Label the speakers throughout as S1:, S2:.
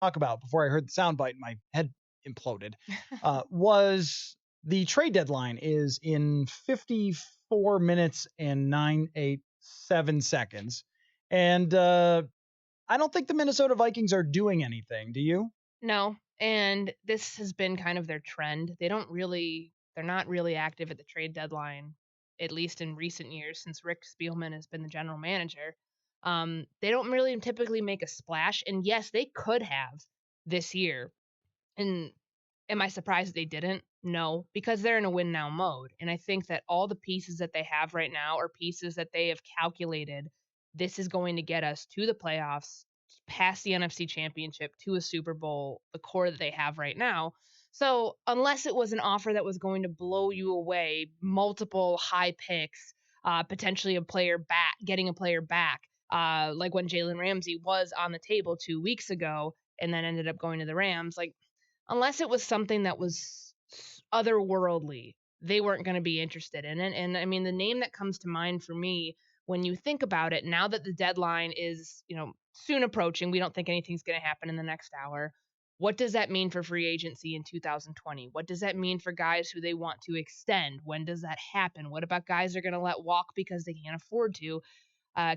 S1: talk about before I heard the soundbite and my head imploded was the trade deadline is in 54 minutes and 987 seconds. And I don't think the Minnesota Vikings are doing anything. Do you?
S2: No, and this has been kind of their trend. They're not really active at the trade deadline, at least in recent years since Rick Spielman has been the general manager. They don't really typically make a splash, and yes, they could have this year. And am I surprised they didn't? No, because they're in a win now mode. And I think that all the pieces that they have right now are pieces that they have calculated this is going to get us to the playoffs, past the NFC Championship, to a Super Bowl, the core that they have right now. So, unless it was an offer that was going to blow you away, multiple high picks, potentially a player back, getting a player back, like when Jalen Ramsey was on the table 2 weeks ago and then ended up going to the Rams, like unless it was something that was otherworldly, they weren't going to be interested in it. And I mean, the name that comes to mind for me when you think about it, now that the deadline is, soon approaching, we don't think anything's going to happen in the next hour. What does that mean for free agency in 2020? What does that mean for guys who they want to extend? When does that happen? What about guys they're going to let walk because they can't afford to?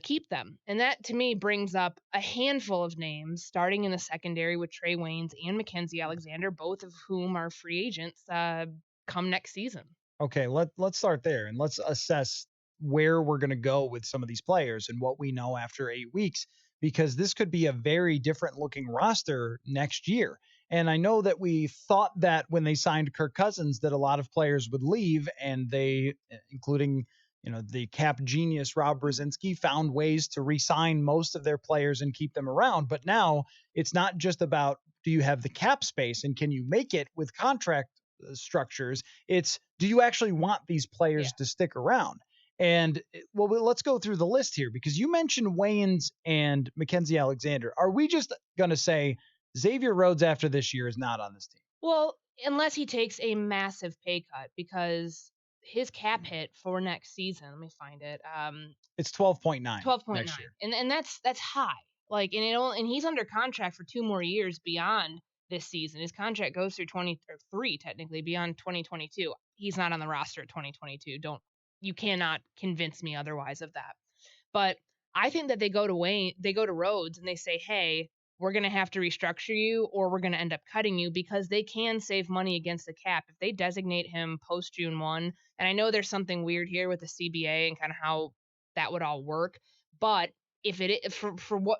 S2: Keep them. And that to me brings up a handful of names, starting in the secondary with Trey Waynes and Mackenzie Alexander, both of whom are free agents come next season.
S1: Okay, let's start there and let's assess where we're going to go with some of these players and what we know after 8 weeks, because this could be a very different looking roster next year. And I know that we thought that when they signed Kirk Cousins that a lot of players would leave, and they, including the cap genius Rob Brzezinski, found ways to re-sign most of their players and keep them around. But now it's not just about do you have the cap space and can you make it with contract structures. It's do you actually want these players
S2: Yeah.
S1: to stick around? And well, let's go through the list here because you mentioned Waynes and Mackenzie Alexander. Are we just going to say Xavier Rhodes after this year is not on this team?
S2: Well, unless he takes a massive pay cut because his cap hit for next season, let me find it.
S1: It's 12.9 next
S2: 12.9.
S1: year.
S2: And that's high. Like and he's under contract for 2 more years beyond this season. His contract goes through 23 technically beyond 2022. He's not on the roster at 2022. Don't You cannot convince me otherwise of that. But I think that they go to Rhodes and they say, "Hey, we're going to have to restructure you or we're going to end up cutting you," because they can save money against the cap if they designate him post June 1. And I know there's something weird here with the CBA and kind of how that would all work, but if it for what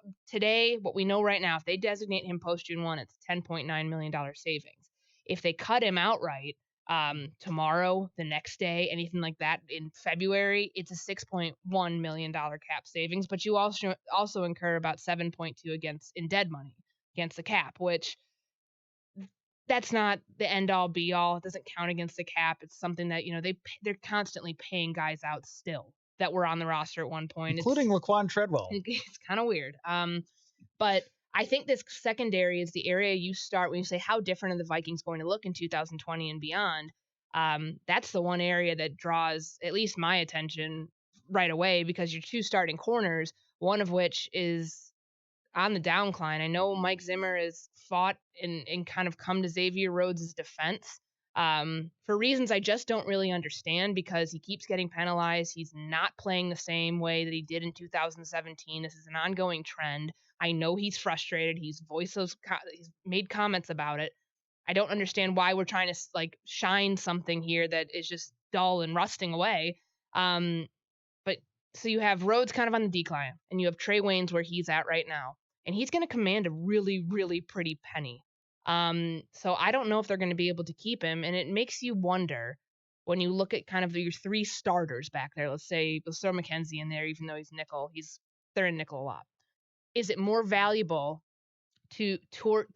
S2: we know right now, if they designate him post June 1, it's $10.9 million savings. If they cut him outright, tomorrow, the next day, anything like that in February, it's a $6.1 million cap savings, but you also incur about 7.2 against in dead money against the cap, which that's not the end all be all. It doesn't count against the cap. It's something that they're constantly paying guys out still that were on the roster at one point.
S1: Including Laquan Treadwell.
S2: It's kind of weird. But I think this secondary is the area you start when you say how different are the Vikings going to look in 2020 and beyond. That's the one area that draws at least my attention right away because your two starting corners, one of which is on the downcline. I know Mike Zimmer has fought and kind of come to Xavier Rhodes' defense for reasons I just don't really understand because he keeps getting penalized. He's not playing the same way that he did in 2017. This is an ongoing trend. I know he's frustrated. He's he's made comments about it. I don't understand why we're trying to like shine something here that is just dull and rusting away. But so you have Rhodes kind of on the decline, and you have Trey Waynes where he's at right now, and he's going to command a really, really pretty penny. So I don't know if they're going to be able to keep him, and it makes you wonder when you look at kind of your three starters back there. Let's throw Mackenzie in there, even though he's nickel. They're in nickel a lot. Is it more valuable to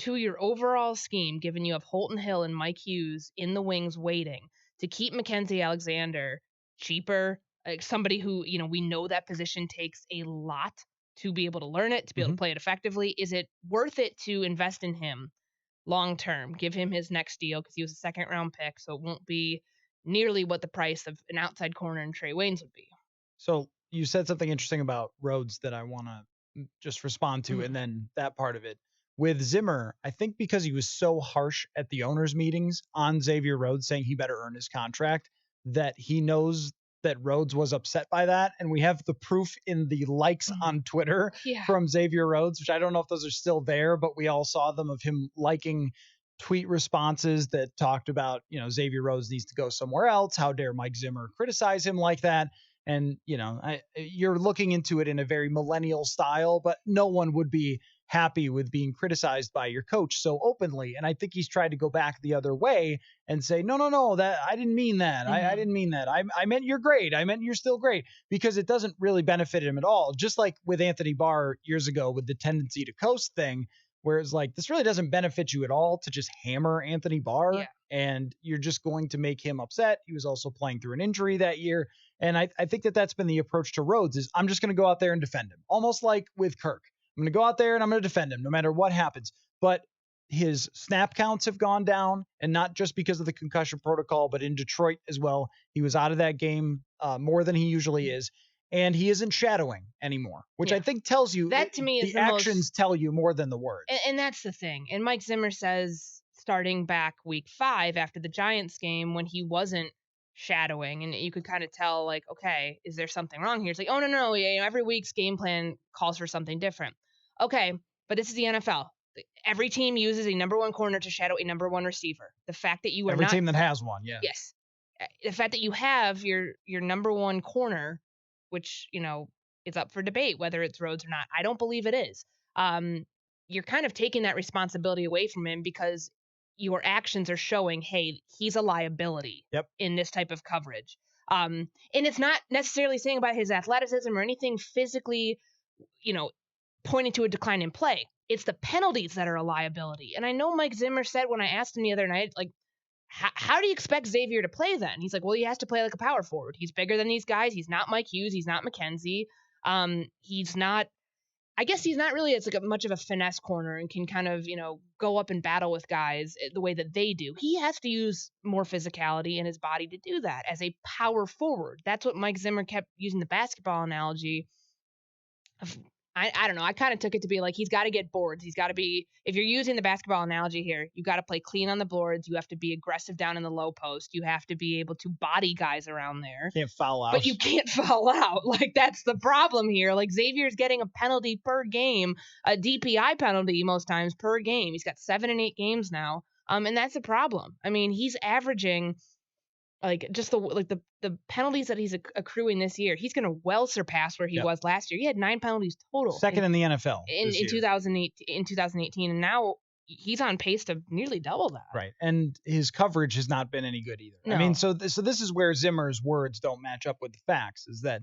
S2: your overall scheme, given you have Holton Hill and Mike Hughes in the wings waiting to keep Mackenzie Alexander cheaper, like somebody who we know that position takes a lot to be able to learn it, to be able to play it effectively? Is it worth it to invest in him long term, give him his next deal because he was a second round pick, so it won't be nearly what the price of an outside corner and Trey Waynes would be?
S1: So you said something interesting about Rhodes that I want to just respond to, and then that part of it. With Zimmer, I think because he was so harsh at the owners' meetings on Xavier Rhodes saying he better earn his contract, that he knows that Rhodes was upset by that. And we have the proof in the likes on Twitter
S2: Yeah.
S1: from Xavier Rhodes, which I don't know if those are still there, but we all saw them, of him liking tweet responses that talked about, Xavier Rhodes needs to go somewhere else. How dare Mike Zimmer criticize him like that? And, you're looking into it in a very millennial style, but no one would be happy with being criticized by your coach so openly. And I think he's tried to go back the other way and say, no, no, no, that I didn't mean that. I didn't mean that. I meant you're great. I meant you're still great, because it doesn't really benefit him at all. Just like with Anthony Barr years ago with the tendency to coast thing, where it's like, this really doesn't benefit you at all to just hammer Anthony Barr.
S2: Yeah.
S1: And you're just going to make him upset. He was also playing through an injury that year. And I think that that's been the approach to Rhodes, is I'm just going to go out there and defend him, almost like with Kirk. I'm going to go out there and I'm going to defend him no matter what happens. But his snap counts have gone down, and not just because of the concussion protocol, but in Detroit as well. He was out of that game more than he usually is. And he isn't shadowing anymore, which I think tells you
S2: that, to me, is
S1: the actions tell you more than the words.
S2: And that's the thing. And Mike Zimmer says, starting back week 5 after the Giants game, when he wasn't shadowing, and you could kind of tell, like, okay, is there something wrong here? It's like, oh, no, every week's game plan calls for something different. Okay, but this is the NFL. Every team uses a number one corner to shadow a number one receiver. The fact that you are
S1: every team that has one,
S2: yes, the fact that you have your number one corner, which is up for debate whether it's Rhodes or not. I don't believe it is. You're kind of taking that responsibility away from him, because your actions are showing, hey, he's a liability in this type of coverage. And it's not necessarily saying about his athleticism or anything physically, pointing to a decline in play. It's the penalties that are a liability. And I know Mike Zimmer said, when I asked him the other night, like, how do you expect Xavier to play then? He's like, well, he has to play like a power forward. He's bigger than these guys. He's not Mike Hughes. He's not McKenzie. He's not, I guess he's not really, it's like much of a finesse corner, and can kind of, go up and battle with guys the way that they do. He has to use more physicality in his body to do that as a power forward. That's what Mike Zimmer kept using the basketball analogy of. I don't know. I kind of took it to be like, he's got to get boards. He's got to be, if you're using the basketball analogy here, you got to play clean on the boards. You have to be aggressive down in the low post. You have to be able to body guys around there.
S1: Can't foul out.
S2: But you can't foul out. Like, that's the problem here. Like, Xavier's getting a penalty per game, a DPI penalty most times per game. He's got 7 and 8 games now. And that's a problem. I mean, he's averaging, like, just the penalties that he's accruing this year, he's going to well surpass where he was last year. He had 9 penalties total,
S1: second in the NFL
S2: in 2018, and now he's on pace to nearly double that.
S1: Right, and his coverage has not been any good either.
S2: No.
S1: I mean, so this is where Zimmer's words don't match up with the facts. Is that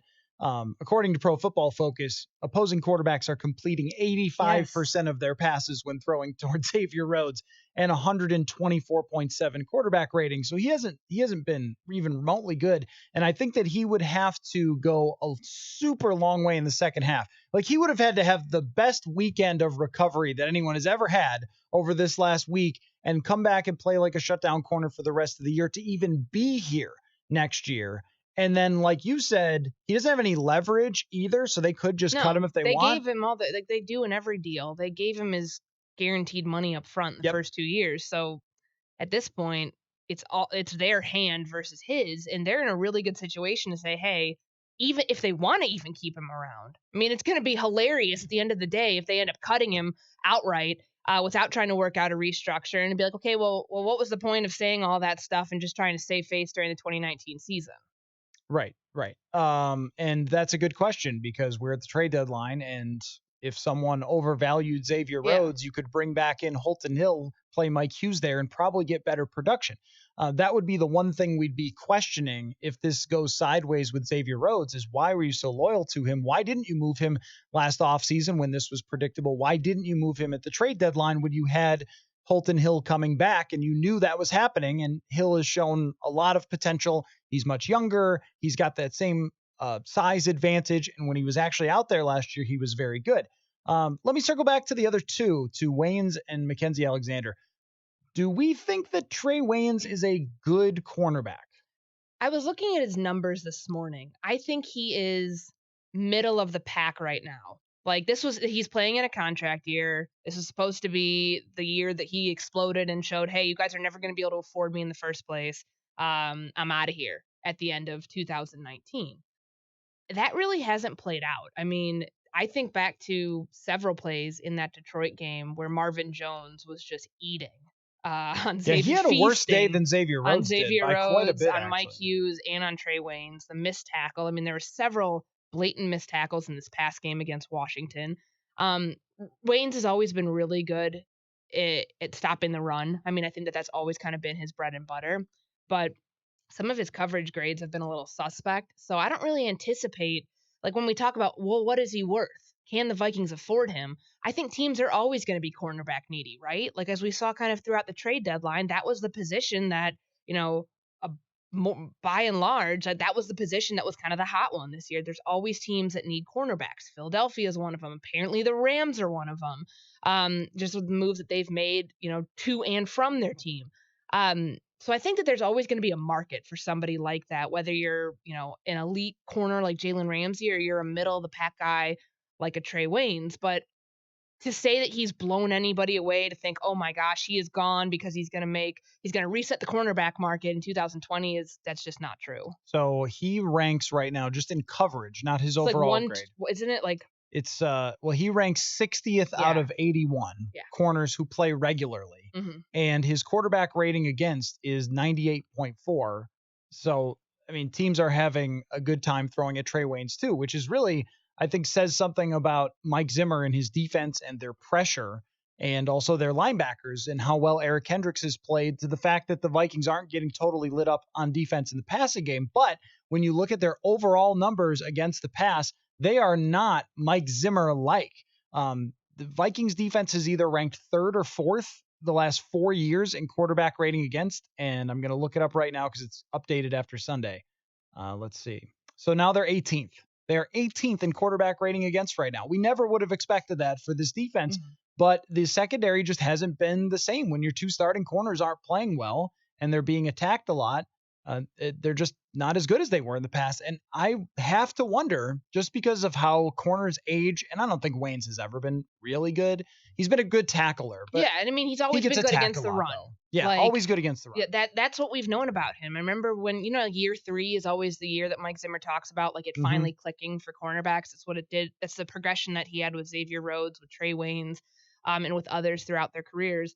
S1: according to Pro Football Focus, opposing quarterbacks are completing 85% of their passes when throwing towards Xavier Rhodes, and 124.7 quarterback rating. So he hasn't been even remotely good. And I think that he would have to go a super long way in the second half. Like, he would have had to have the best weekend of recovery that anyone has ever had over this last week, and come back and play like a shutdown corner for the rest of the year to even be here next year. And then, like you said, he doesn't have any leverage either, so they could just cut him if they want.
S2: They gave him all the, like they do in every deal. They gave him his guaranteed money up front the first 2 years. So at this point, it's their hand versus his, and they're in a really good situation to say, hey, even if they want to even keep him around. I mean, it's going to be hilarious at the end of the day if they end up cutting him outright without trying to work out a restructure, and be like, okay, well, what was the point of saying all that stuff and just trying to save face during the 2019 season?
S1: Right. And that's a good question, because we're at the trade deadline, and if someone overvalued Xavier Rhodes, you could bring back in Holton Hill, play Mike Hughes there, and probably get better production. That would be the one thing we'd be questioning if this goes sideways with Xavier Rhodes, is why were you so loyal to him? Why didn't you move him last offseason when this was predictable? Why didn't you move him at the trade deadline when you had Holton Hill coming back and you knew that was happening? And Hill has shown a lot of potential. He's much younger. He's got that same size advantage. And when he was actually out there last year, he was very good. Let me circle back to the other two, to Waynes and Mackenzie Alexander. Do we think that Trey Waynes is a good cornerback?
S2: I was looking at his numbers this morning. I think he is middle of the pack right now. Like he's playing in a contract year. This is supposed to be the year that he exploded and showed, hey, you guys are never going to be able to afford me in the first place. I'm out of here at the end of 2019. That really hasn't played out. I mean, I think back to several plays in that Detroit game where Marvin Jones was just eating on
S1: Yeah, he
S2: Xavier,
S1: had a worse day
S2: feasting
S1: than Xavier
S2: on
S1: Rhodes did
S2: Xavier
S1: by quite a
S2: Rhodes,
S1: bit,
S2: on Mike
S1: actually.
S2: Hughes, and on Trey Waynes. The missed tackle. I mean, there were several blatant missed tackles in this past game against Washington. Um, Waynes has always been really good at stopping the run. I mean, I think that that's always kind of been his bread and butter. But some of his coverage grades have been a little suspect. So I don't really anticipate, like when we talk about, well, what is he worth? Can the Vikings afford him? I think teams are always going to be cornerback needy, right? Like as we saw kind of throughout the trade deadline, that was the position that, you know, a, by and large, that was the position that was kind of the hot one this year. There's always teams that need cornerbacks. Philadelphia is one of them. Apparently the Rams are one of them. Just with the moves that they've made, to and from their team. So I think that there's always going to be a market for somebody like that, whether you're, an elite corner like Jalen Ramsey or you're a middle of the pack guy like a Trey Waynes. But to say that he's blown anybody away, to think, oh my gosh, he is gone because he's going to reset the cornerback market in 2020, that's just not true.
S1: So he ranks right now just in coverage, not his
S2: It's like
S1: overall grade.
S2: isn't it like,
S1: It's he ranks 60th out
S2: yeah,
S1: of 81
S2: yeah.
S1: corners who play regularly.
S2: Mm-hmm.
S1: And his quarterback rating against is 98.4. So, I mean, teams are having a good time throwing at Trey Waynes too, which is really, I think, says something about Mike Zimmer and his defense and their pressure and also their linebackers and how well Eric Kendricks has played, to the fact that the Vikings aren't getting totally lit up on defense in the passing game. But when you look at their overall numbers against the pass, they are not Mike Zimmer like. The Vikings defense is either ranked third or fourth the last 4 years in quarterback rating against, and I'm going to look it up right now because it's updated after Sunday. Let's see. So now they're 18th. They're 18th in quarterback rating against right now. We never would have expected that for this defense, but the secondary just hasn't been the same when your two starting corners aren't playing well and they're being attacked a lot. They're just not as good as they were in the past. And I have to wonder, just because of how corners age, and I don't think Waynes has ever been really good. He's been a good tackler, but
S2: yeah, and I mean he's
S1: he
S2: always
S1: gets
S2: been good
S1: attacked
S2: against
S1: a
S2: the
S1: lot,
S2: run.
S1: though. Yeah,
S2: Like,
S1: always good against the run.
S2: yeah, that's what we've known about him. I remember when, year 3 is always the year that Mike Zimmer talks about, like it finally clicking for cornerbacks. That's what it did. That's the progression that he had with Xavier Rhodes, with Trey Waynes, and with others throughout their careers.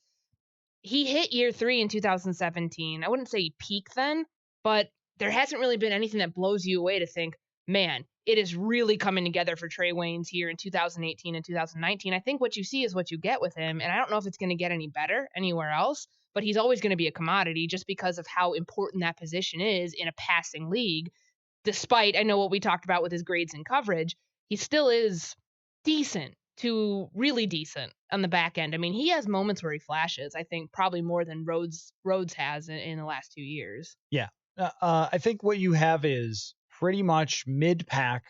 S2: He hit year 3 in 2017. I wouldn't say he peaked then, but there hasn't really been anything that blows you away to think, man, it is really coming together for Trey Waynes here in 2018 and 2019. I think what you see is what you get with him, and I don't know if it's going to get any better anywhere else, but he's always going to be a commodity just because of how important that position is in a passing league. Despite, I know what we talked about with his grades and coverage, he still is decent to really decent on the back end. I mean, he has moments where he flashes, I think probably more than Rhodes has in the last 2 years.
S1: Yeah. I think what you have is pretty much mid-pack,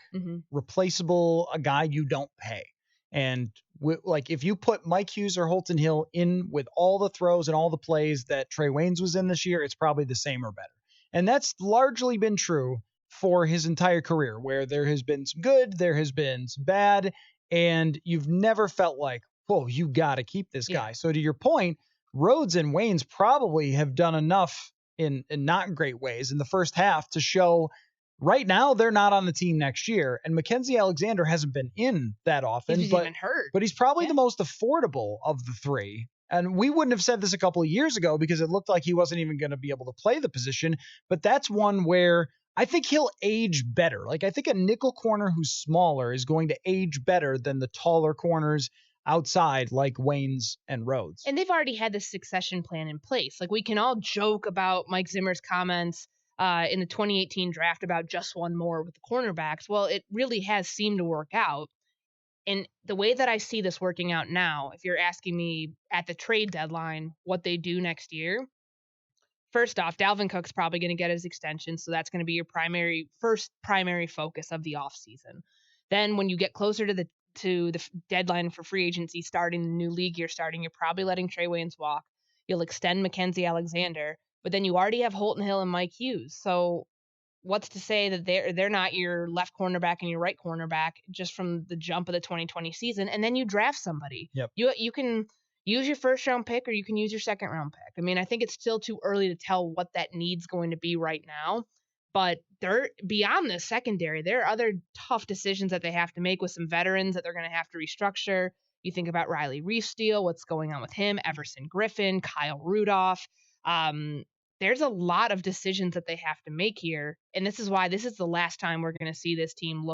S1: replaceable, a guy you don't pay. And like if you put Mike Hughes or Holton Hill in with all the throws and all the plays that Trey Waynes was in this year, it's probably the same or better. And that's largely been true for his entire career, where there has been some good, there has been some bad, and you've never felt like, whoa, you got to keep this guy. So to your point, Rhodes and Waynes probably have done enough in not great ways in the first half to show right now they're not on the team next year. And Mackenzie Alexander hasn't been in that often,
S2: He's even hurt.
S1: But he's probably the most affordable of the three. And we wouldn't have said this a couple of years ago because it looked like he wasn't even going to be able to play the position. But that's one where I think he'll age better. Like I think a nickel corner who's smaller is going to age better than the taller corners outside like Waynes and Rhodes.
S2: And they've already had this succession plan in place. Like we can all joke about Mike Zimmer's comments in the 2018 draft about just one more with the cornerbacks. Well, it really has seemed to work out. And the way that I see this working out now, if you're asking me at the trade deadline what they do next year, first off, Dalvin Cook's probably going to get his extension, so that's going to be your first primary focus of the offseason. Then when you get closer to the deadline for free agency starting, the new league year starting, you're probably letting Trey Waynes walk. You'll extend Mackenzie Alexander, but then you already have Holton Hill and Mike Hughes. So what's to say that they're not your left cornerback and your right cornerback just from the jump of the 2020 season, and then you draft somebody.
S1: Yep.
S2: You can use your first round pick or you can use your second round pick. I mean, I think it's still too early to tell what that need's going to be right now, but they're beyond the secondary. There are other tough decisions that they have to make with some veterans that they're going to have to restructure. You think about Riley Reefsteele, what's going on with him, Everson Griffin, Kyle Rudolph. Um, there's a lot of decisions that they have to make here. And this is why this is the last time we're going to see this team look